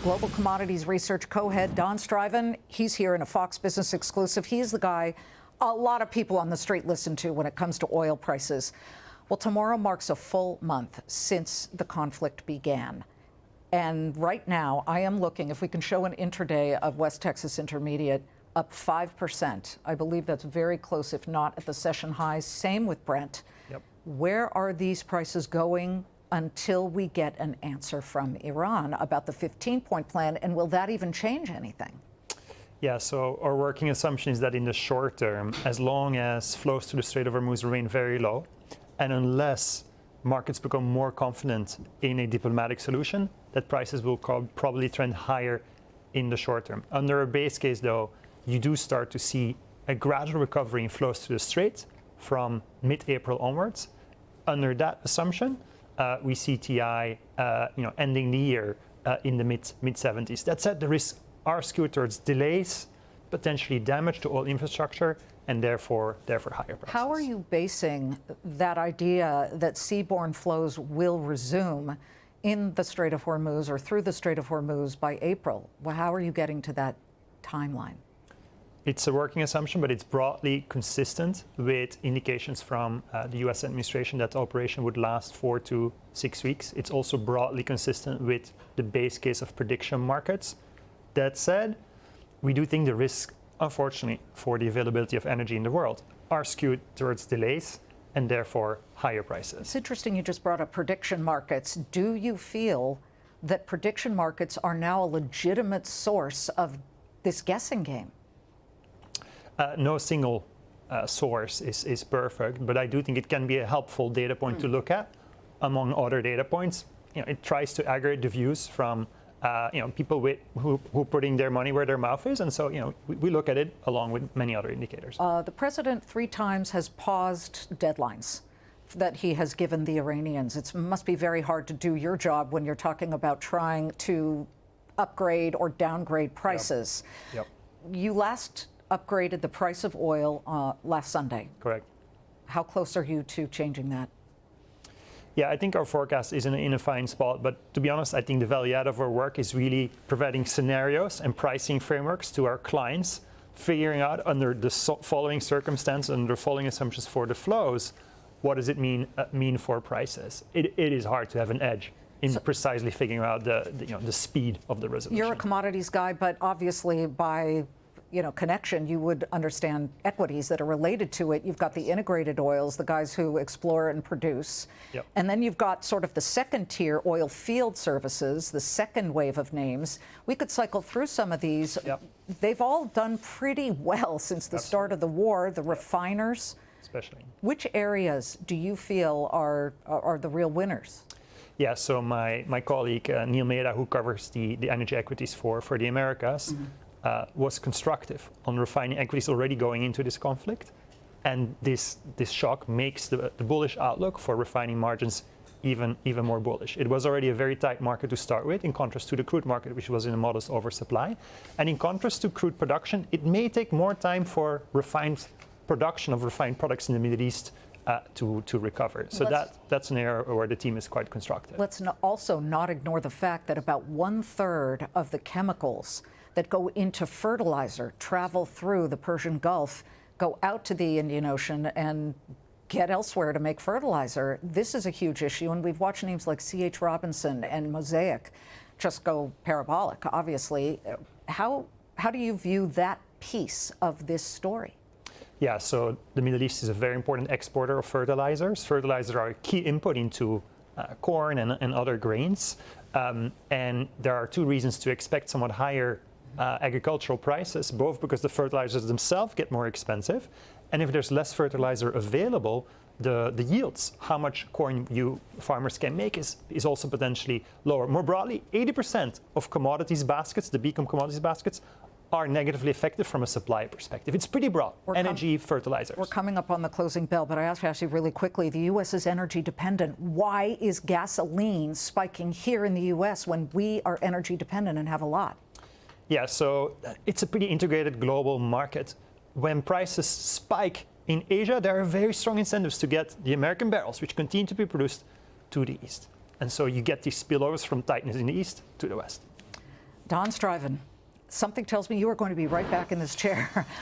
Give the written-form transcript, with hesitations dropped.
Global Commodities Research co-head Daan Struyven, he's here in a Fox Business exclusive. He's the guy a lot of people on the street listen to when it comes to oil prices. Well, tomorrow marks a full month since the conflict began. And right now, I am looking, if we can show an intraday of West Texas Intermediate, up 5%. I believe that's very close, if not at the session highs. Same with Brent. Yep. Where are these prices going until we get an answer from Iran about the 15-point plan, and will that even change anything? Yeah, so our working assumption is that in the short term, as long as flows through the Strait of Hormuz remain very low, and unless markets become more confident in a diplomatic solution, that prices will probably trend higher in the short term. Under a base case, though, you do start to see a gradual recovery in flows through the Strait from mid-April onwards. Under that assumption, we see TI ending the year in the mid-70s. That said, the risks are skewed towards delays, potentially damage to oil infrastructure, and therefore higher prices. How are you basing that idea that seaborne flows will resume in the Strait of Hormuz or through the Strait of Hormuz by April? Well, how are you getting to that timeline? It's a working assumption, but it's broadly consistent with indications from the U.S. administration that the operation would last 4 to 6 weeks. It's also broadly consistent with the base case of prediction markets. That said, we do think the risks, unfortunately, for the availability of energy in the world are skewed towards delays and therefore higher prices. It's interesting you just brought up prediction markets. Do you feel that prediction markets are now a legitimate source of this guessing game? No single source is perfect, but I do think it can be a helpful data point to look at among other data points. It tries to aggregate the views from people who putting their money where their mouth is, and so we look at it along with many other indicators. The president 3 times has paused deadlines that he has given the Iranians. It must be very hard to do your job when you're talking about trying to upgrade or downgrade prices. Yep. You last upgraded the price of oil last Sunday. Correct. How close are you to changing that? Yeah, I think our forecast is in a fine spot, but to be honest, I think the value add of our work is really providing scenarios and pricing frameworks to our clients, figuring out under the following circumstances, under the following assumptions for the flows, what does it mean for prices? It is hard to have an edge in precisely figuring out the speed of the resolution. You're a commodities guy, but obviously by connection, you would understand equities that are related to it. You've got the integrated oils, the guys who explore and produce. Yep. And then you've got sort of the second tier oil field services, the second wave of names. We could cycle through some of these. Yep. They've all done pretty well since the start of the war, the refiners. Especially. Which areas do you feel are the real winners? Yeah, so my colleague, Neil Mehta, who covers the energy equities for the Americas, was constructive on refining equities already going into this conflict. And this shock makes the bullish outlook for refining margins even more bullish. It was already a very tight market to start with, in contrast to the crude market, which was in a modest oversupply. And in contrast to crude production, it may take more time for production of refined products in the Middle East to recover. So that's an area where the team is quite constructive. Let's also not ignore the fact that about 1/3 of the chemicals that go into fertilizer travel through the Persian Gulf, go out to the Indian Ocean, and get elsewhere to make fertilizer. This is a huge issue, and we've watched names like C.H. Robinson and Mosaic just go parabolic, obviously. How do you view that piece of this story? Yeah, so the Middle East is a very important exporter of fertilizers. Fertilizers are a key input into corn and other grains. And there are 2 reasons to expect somewhat higher agricultural prices, both because the fertilizers themselves get more expensive, and if there's less fertilizer available, the yields, how much corn farmers can make, is also potentially lower. More broadly, 80% of commodities baskets, the Beacom commodities baskets, are negatively affected from a supply perspective. It's pretty broad. Energy, fertilizers. We're coming up on the closing bell, but I have to ask you really quickly, the U.S. is energy dependent. Why is gasoline spiking here in the U.S. when we are energy dependent and have a lot? Yeah, so it's a pretty integrated global market. When prices spike in Asia, there are very strong incentives to get the American barrels, which continue to be produced, to the east. And so you get these spillovers from tightness in the east to the west. Daan Struyven, something tells me you are going to be right back in this chair.